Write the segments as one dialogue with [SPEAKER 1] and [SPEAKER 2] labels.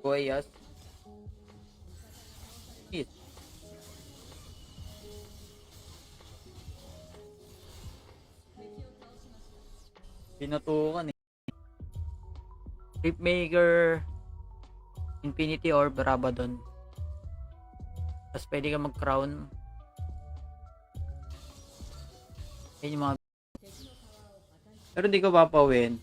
[SPEAKER 1] Goyas. Shit. Pinutukan eh. Ripmaker, Infinity Orb, Rabadon. Tapos pwede ka mag-crown. Yan yung mga... Pero hindi ko papawin.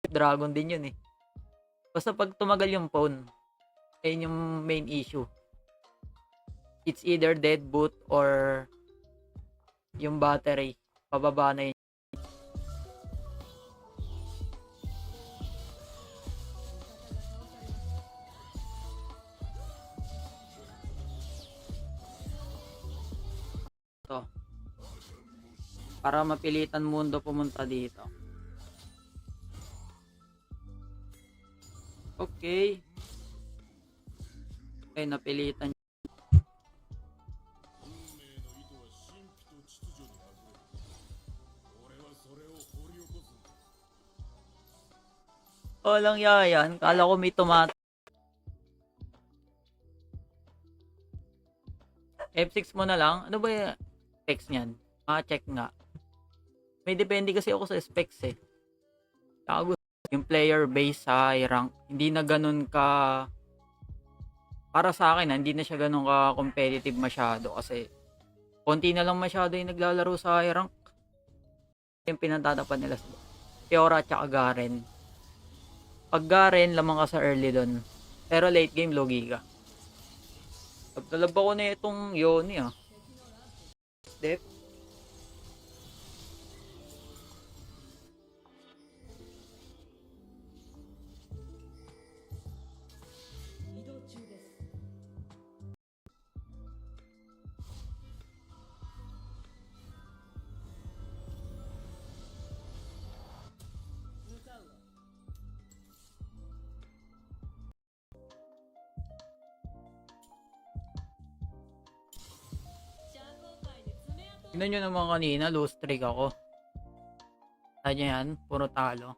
[SPEAKER 1] Dragon din yun eh. Basta pag tumagal yung phone, ayun yung main issue. It's either dead boot or yung battery. Pababa na yun. Ito. Para mapilitan mundo pumunta dito. Okay. Okay, napilitan. Walang yayan. Kala ko may tomato. F6 mo na lang. Ano ba yung specs niyan? Check nga. May depende kasi ako sa specs eh. Saka yung player base sa high rank, hindi na ganun ka, para sa akin, hindi na siya ganun ka competitive masyado kasi konti na lang masyado yung naglalaro sa high rank. Yung pinatatapan nila sa Fiora at Garen. Pag Garen, lamang ka sa early doon. Pero late game, logi ka. Pagtalab ako na itong Yoni Step. Tignan nyo naman kanina, lose streak ako. Kanya yan, puro talo.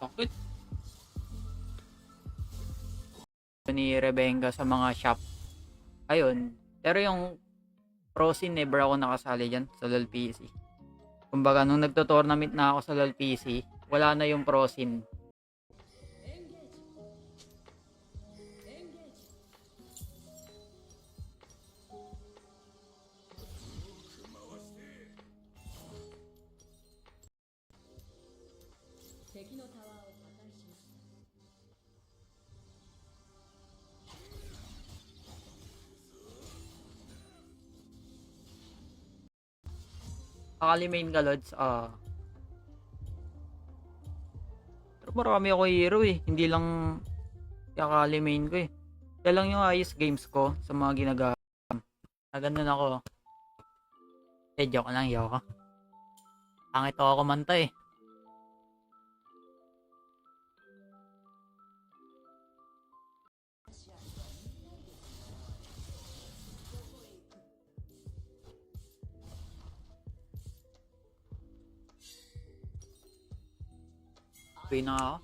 [SPEAKER 1] Bakit? Ni Rebenga sa mga shop. Ayun. Pero yung pro scene, never ako nakasali dyan sa LoL PC. Kumbaga, nung nagto-tournament na ako sa LoL PC, wala na yung pro scene. Akali main ka, Lods. Pero marami ako hero eh. Hindi lang akali main ko eh. Kaya lang yung ayos games ko sa mga ginagawa. Ganun ako. Joke lang, yoko. Pangit ako kumanta eh. Uwi na ako.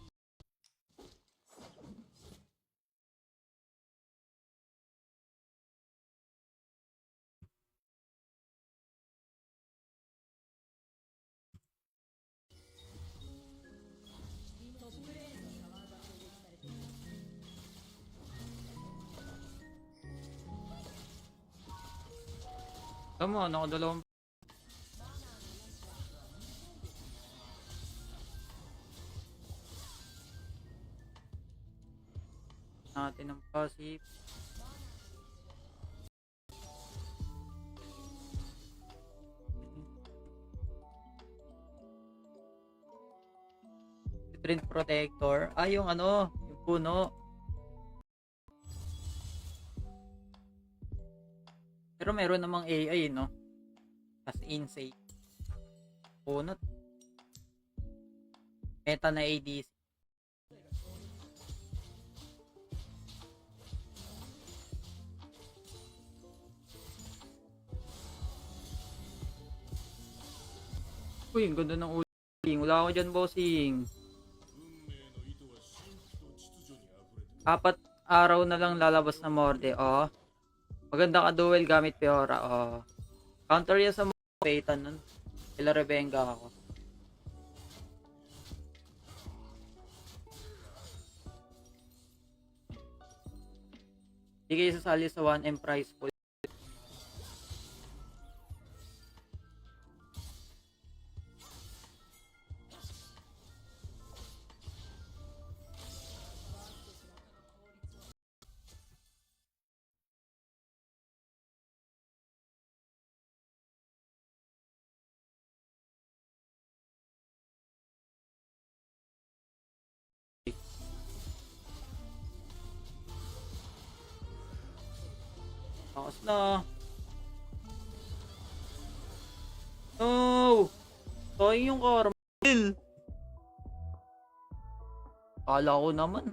[SPEAKER 1] Tama, nakadalawang natin ng passive. Trend protector. Yung yung puno. Pero meron namang AI, no? As insane. Puno. Meta na ADC. Uy, ang ganda ng uling. Wala ako dyan, bossing. 4 araw na lang lalabas na Morde. Oh. Maganda ka duel gamit Peora. Oh. Counter yan sa mga Payton nun. Kila Rebenga ako. Hindi kayo sasali sa 1M prize pool. Takas na. No! Sayang yung Carmel. Kala ko naman.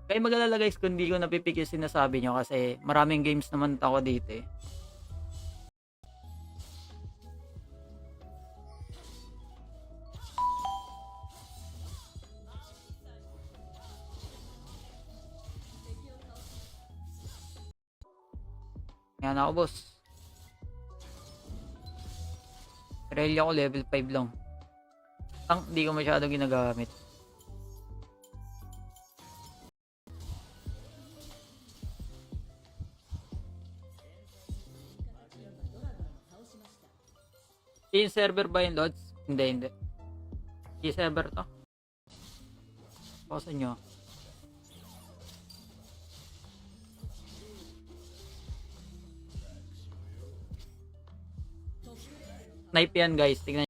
[SPEAKER 1] Kaya mag-alala guys kung hindi ko napipik yung sinasabi nyo kasi maraming games naman ako dito eh. Yan ako boss. Irelia ko level 5 lang. Tank di ko masyadong ginagamit. Yung server ba yung Lods? Hindi. Yung server to. Pasan nyo. Snipe yan guys. Tignan.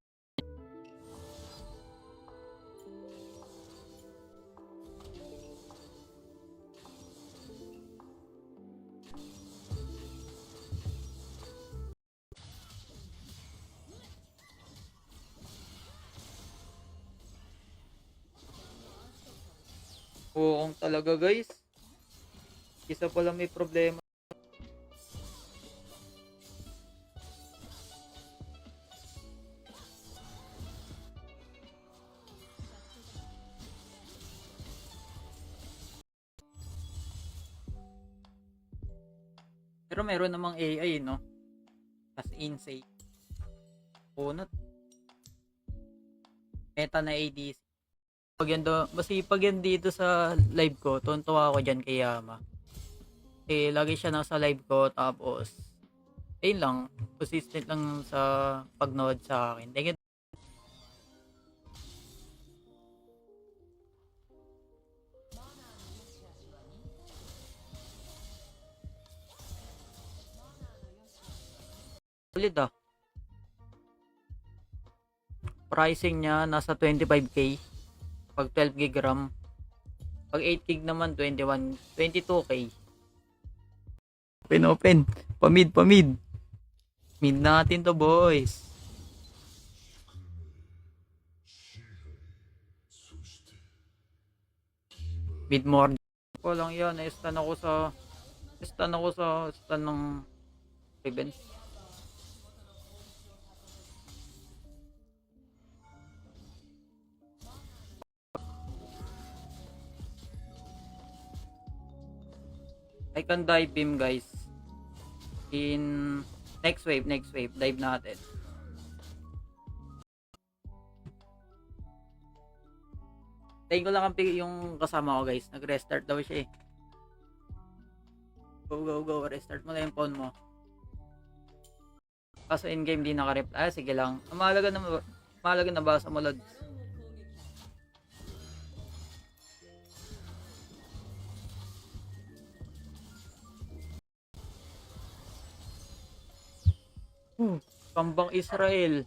[SPEAKER 1] Oo, talaga guys. Isa pala may problema. Pero meron namang AI, no? As insane. Punot. Meta na ADC. Masipag yan dito sa live ko. Tuntua ako dyan kay Yama. Eh, lagi siya nasa live ko. Tapos, ayun lang. Consistent lang sa pagnood sa akin. Thank you. Ulit ah. Pricing niya nasa 25k. Pag 12 gig RAM. Pag 8 gig naman 22k. Open. Pamid. Mid natin to boys. Mid more. Ko lang yan. Na-stun ako sa stun ng Riven. I can dive him guys. In next wave. Dive natin. Tayo ko lang ang yung kasama ko guys. Nag-restart daw siya eh. Go. Restart mo lang yung phone mo. Kaso in-game di naka-reply. Sige lang. Mahalaga na basa mo lods. Kambang Israel.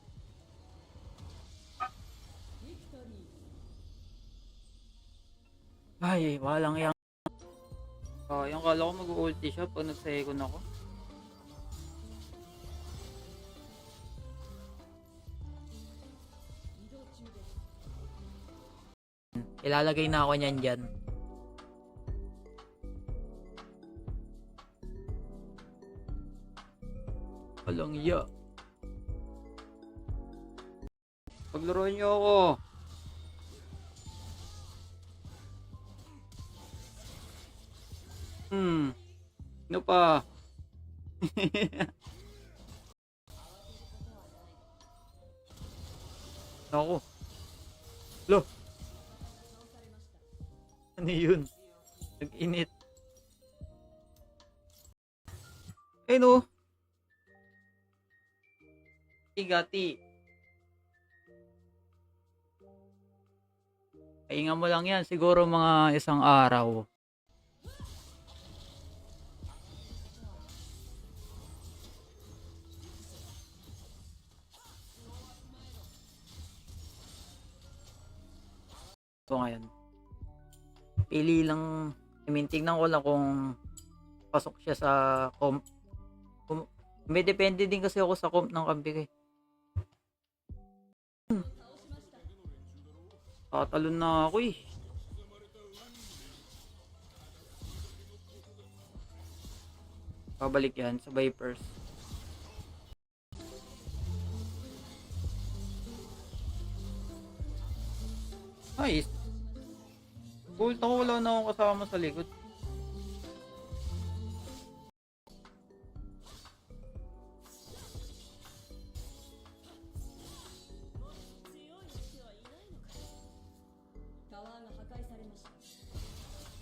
[SPEAKER 1] Ay, walang yang. Yung kala ko mag-ulti siya pag nag-second ako. Ilalagay na ako niyan dyan. Walang iya. Paglaruan niyo ako. Ano pa? Ako. Lo, ano yun? Nag-init. Eh no, igati. Pahinga mo lang yan, siguro mga isang araw. So ngayon, pili lang, I mean, tignan ko lang kung pasok siya sa comp. May depende din kasi ako sa comp ng kampi ko eh. Tatalon na ako eh. Pabalik yan sa Vipers. Nice. Gold ako, wala na akong kasama sa likod.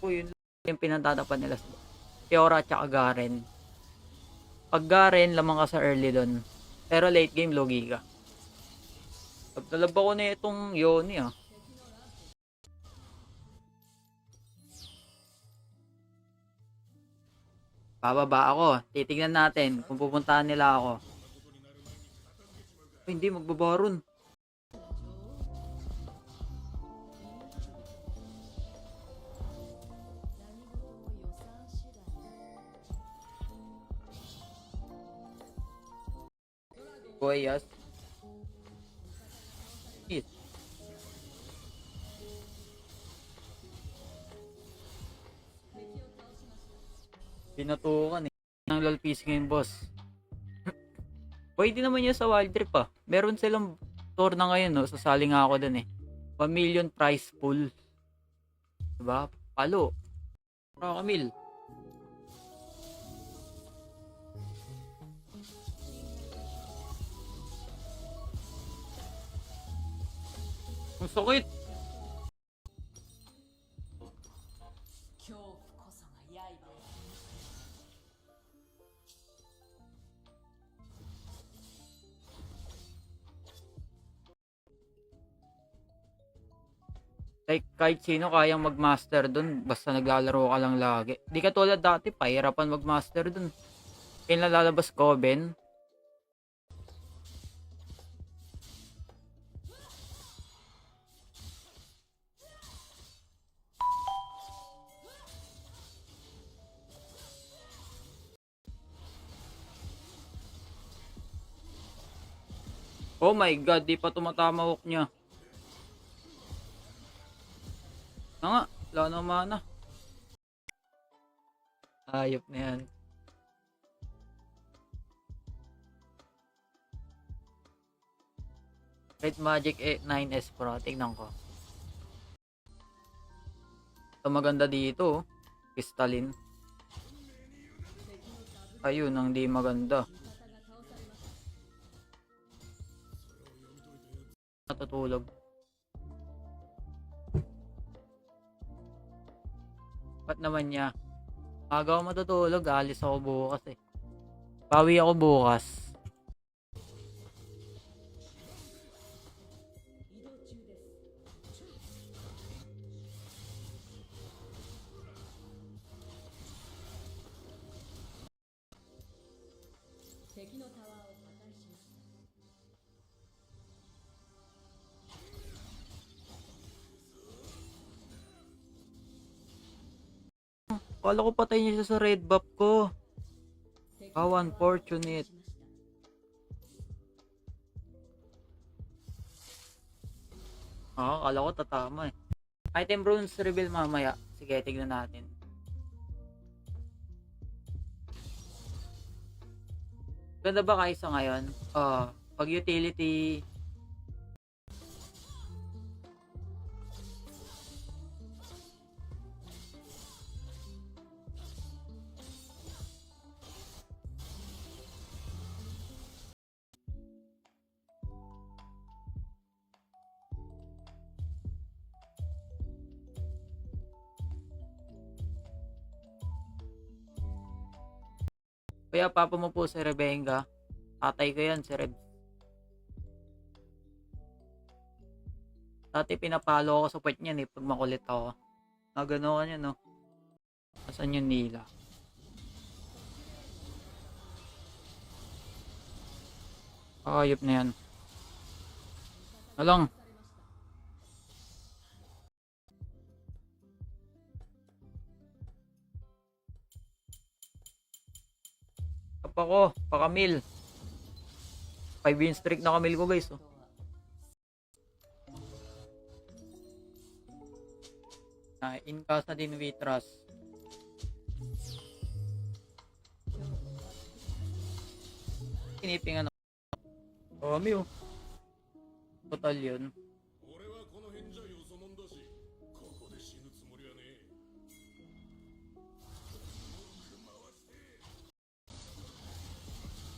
[SPEAKER 1] Yun yung pinatatapan nila sa Fiora at saka Garen. Pag Garen, lamang ka sa early doon. Pero late game, logi ka. Pagtalab ako na itong Yoni ah. Bababa ako. Titignan natin kung pupuntahan nila ako. Ay, hindi, magbabaron. Boyas. Hit. Pinatukan eh. Ang lol PC ngayon, boss. Pwede naman yun sa Wild Trip ah. Meron silang tour na ngayon, no? Sasali nga ako dun eh. 1 million prize pool. Diba? Palo. Para Camille. Ang sakit. Like, kahit sino kayang mag-master dun basta naglalaro ka lang lagi. Di ka tulad dati, pahirapan mag-master dun. Kailan lalabas Coven? Oh my god, di pa tumatama hook niya. Na nga, wala na mana. Ayop na yan. Red Magic 9S Pro, tignan ko. Ito maganda dito, Crystalline. Ayun, ang di maganda. Natutulog. Ba't naman niya? Aga ako matutulog, alis ako bukas eh. Bawi ako bukas. Kala ko patay niya siya sa red buff ko. How unfortunate. Kala ko tatama eh. Item runes reveal mamaya. Sige, tignan natin. Ganda ba kaysa ngayon? Pag utility Kaya papa mo po si Rebenga. Tatay ko yan, si Reb. Dati pinapalo ako sa puwet niyan eh, pag makulit ako. Gano'n ka niya, no? Asan yung nila? Ayop na yan. Alang. Kapa ko, pakamil. 5 win streak na kamil ko guys. Oh. In-cast na din Vitras. Kiniping ano. Oh, amiyo. Total yun.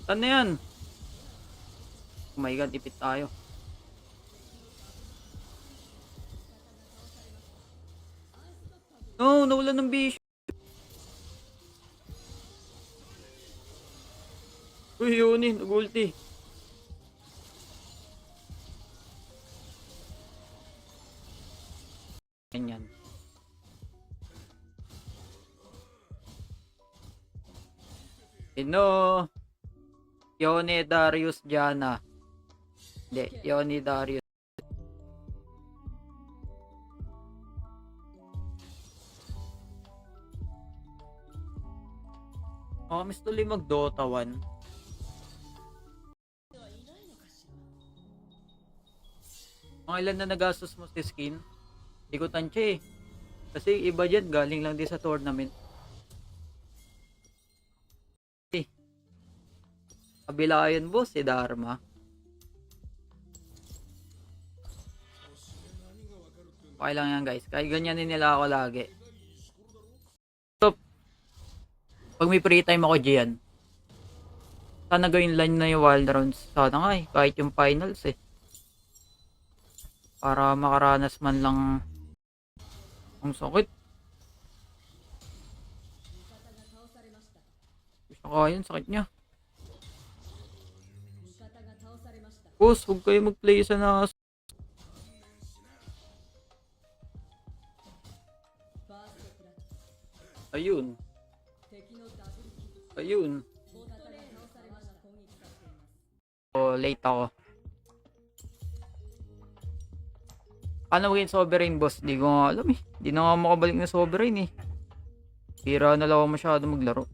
[SPEAKER 1] Saan na yan? Oh my god, ipit tayo. No, nawala ng bisyo. Uy, yun eh, nag-ulti. Ganyan. Sino? Yone Darius Jana. Hindi, Yone Darius. Oh, miss tuloy mag Dota 1. Mga ilan na nagastos mo sa skin? Hindi ko tansya eh. Kasi iba dyan, galing lang din sa tournament. Eh. Kabila yun boss, si Dharma. Okay lang yan guys. Kahit ganyanin nila ako lagi. So, pag may free time ako dyan, sana gawin line na yung wild rounds. Sana nga eh. Kahit yung finals eh. Para makaranas man lang ang sakit. Saka yun, sakit niya. Boss, huwag kayo mag-play sa nas. Ayun. Ayun. Oh, late ako. Paano maging sovereign boss? Hindi ko nga alam eh. Hindi na nga makabalik na sovereign eh. Pira na lang ako masyado maglaro.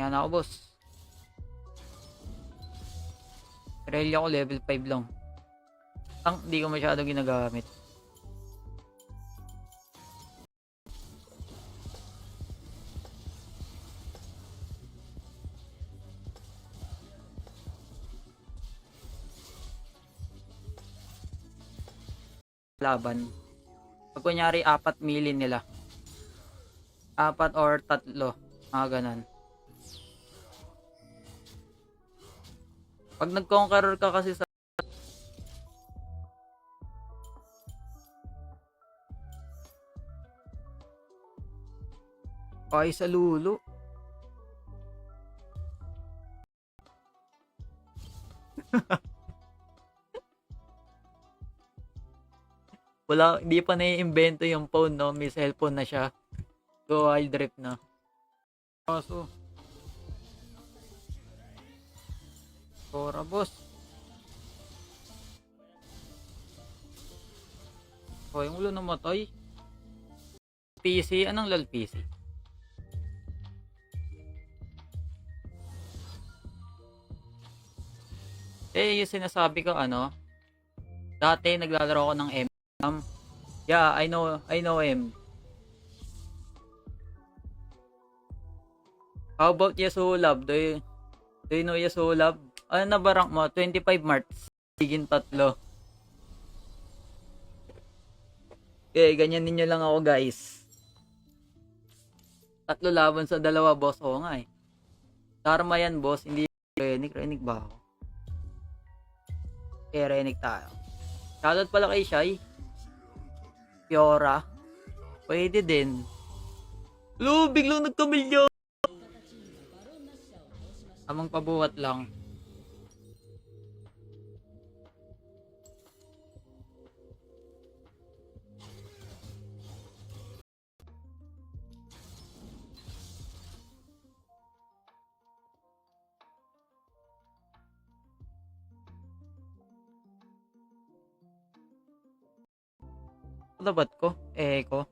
[SPEAKER 1] Yan ako boss. Rally ako level 5 lang. Tank hindi ko masyado ginagamit. Laban. Pag kunyari 4 million nila. 4 or 3. Mga ganon. Pag nag-conqueror ka kasi sa ay sa lulo. Wala, hindi pa naiimbento yung phone, no? May cellphone na siya. Go wild drift na. Kaso. Tora, boss. Oh, yung ulo namatay. PC? Anong lol PC? Eh, yung sinasabi ko, ano? Dati, naglalaro ko ng M. Yeah, I know him. How about Yasulab? Do you know Yasulab? Ano na ba rank mo? 25 marks. Higin 3. Okay, ganyan ninyo lang ako guys. 3 laban sa 2 boss. Oo nga eh. Dharma yan boss. Hindi Renik ba ako? Okay, Renik tayo. Shoutout pala kay Shai. Fiora. Pwede din. Lo, biglang nagkamilyo. Tamang pabuhat lang. Dapat ko? Ko.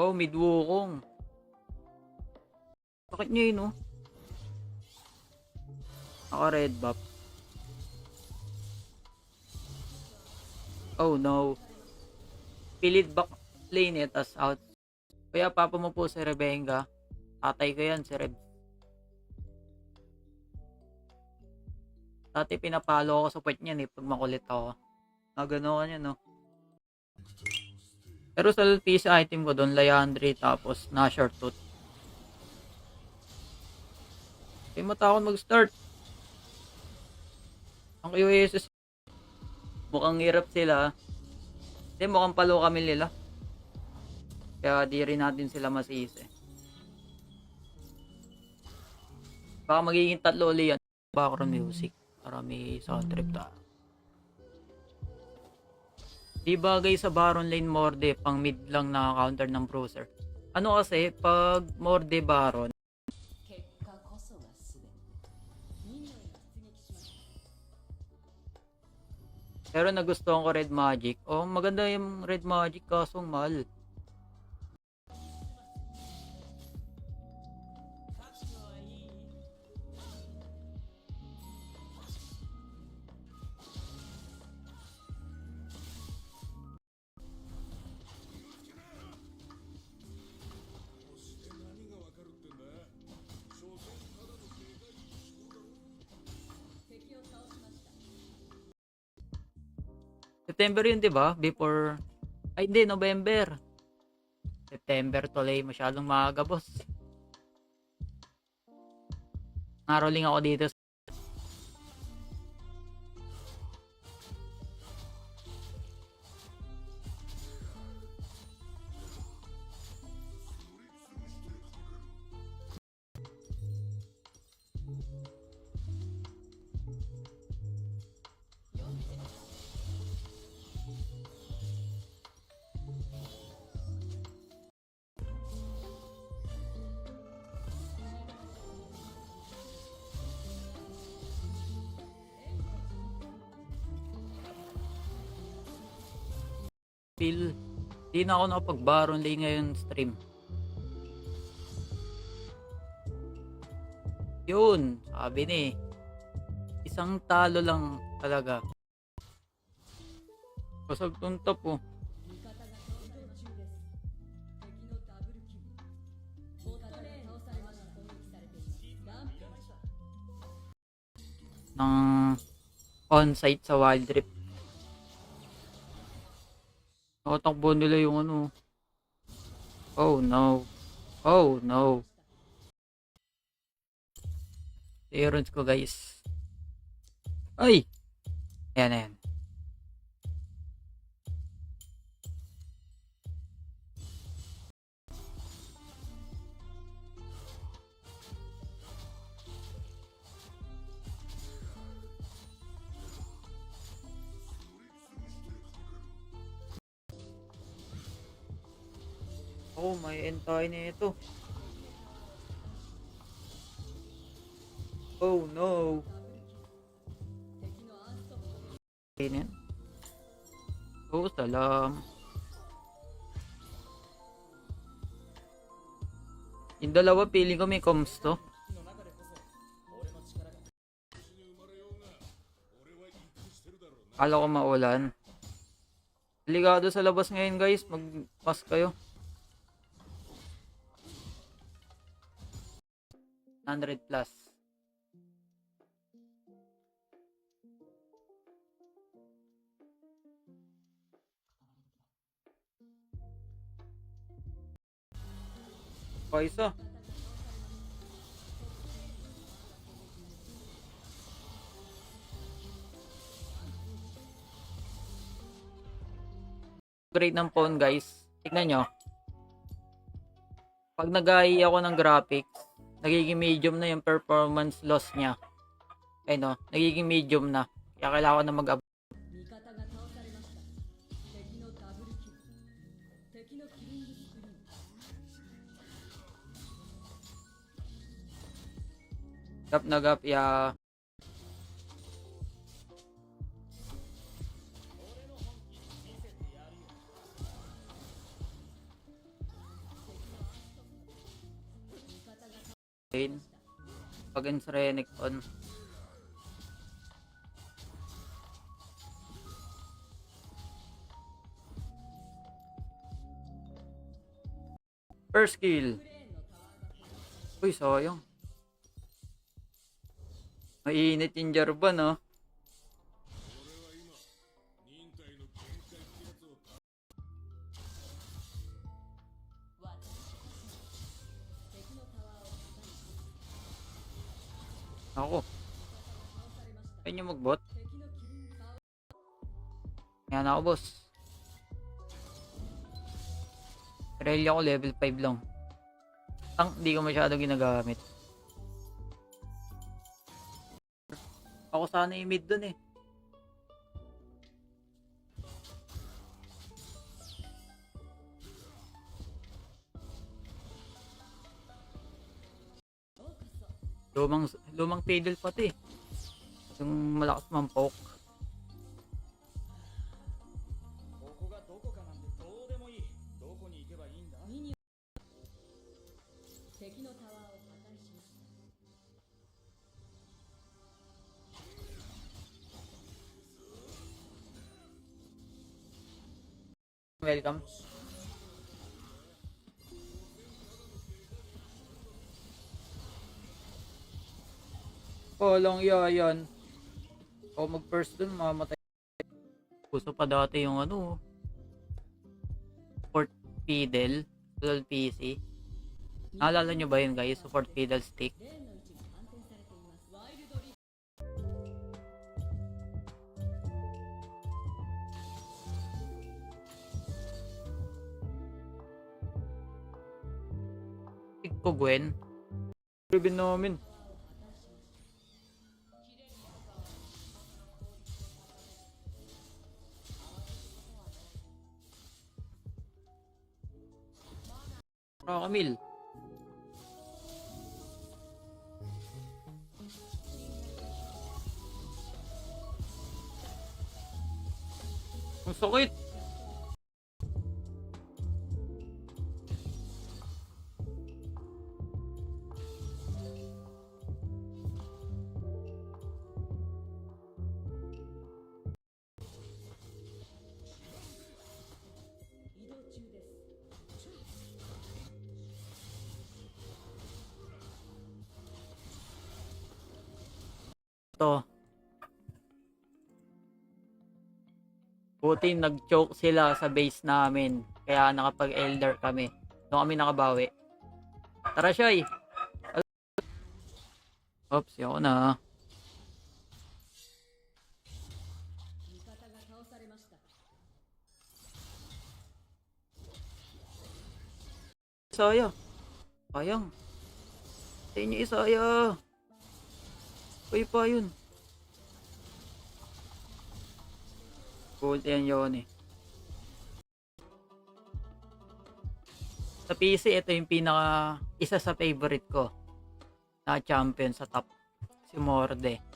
[SPEAKER 1] Oh, mid Wukong. Bakit nyo yun, oh? Naka red buff. Oh no. Pilit back lane it as out. Kaya papa mo po si Rebenga. Tatay ko yan, si Reb. Dati pinapalo ako sa puwet niyan pag makulit ako. Gano'n yan, no? Pero sa piece item ko doon, Liandry, tapos Nashor Tooth. Hindi matakot mag-start. Ang QSS, mukhang hirap sila. Hindi, mukhang palo kami nila. Kaya di rin natin sila masisi. Baka magiging tatlo ulit yan. Background music. Para may sound trip tayo. Di bagay sa Baron lane Morde, pang mid lang na-counter ng Bruiser. Ano kasi, pag Morde Baron, pero nagustuhan ko Red Magic. Oh, maganda yung Red Magic kaso mahal. September yun, di ba? Before... Ay, hindi. November. September tuloy. Masyadong maaga, boss. Naroling ako dito. Feel. Di na ako nakapag-Baron lane ngayon stream. Yun. Sabi ni. Isang talo lang talaga. Pasag tunta po. Ng on-site sa Wild Rift. Nakatakbo nila yung ano. Oh no. Oh no. Clearance ko guys. Ay! Ayan, ayan. Oh, may entay na ito. Oh no. Ayan. Oh, salam. Yung dalawa, feeling ko may comms to. Kala ko maulan. Delikado sa labas ngayon guys. Mag-pass kayo. 100 plus. O isa. Upgrade ng phone guys. Tignan nyo. Pag nag-AI ako ng graphics, nagiging medium na yung performance loss niya. Ay no, nagiging medium na. Kaya kailangan ko na mag-upgrade. Gap na gap, ya. Against Renekton. First kill. Uy, sayang. Mainit yung Jarvan, no? Ako. Ayun yung mag-bot. Yan ako, boss. Irelia ko level 5 lang. Tank, hindi ko masyado ginagamit. Ako sana yung mid dun eh. Lumang fiddle pati. Yung malakas mampok. Welcome. Lang yan. O mag first dun, mamatay. Gusto pa dati yung ano, support fiddle, dual PC. Naalala nyo ba yun guys? Support fiddle stick. Stick ko Gwen. Sabihin namin. Camille. Ang sakit. To. Buti nag-choke sila sa base namin. Kaya nakapag-elder kami. Doon kami nakabawi. Tara, Shoy! Oops, ako na. Isaya. Sayang. Sa inyo, Isaya. Uy pa yun. Gold yan yun eh. Sa PC, ito yung isa sa favorite ko na champion sa top. Si Morde.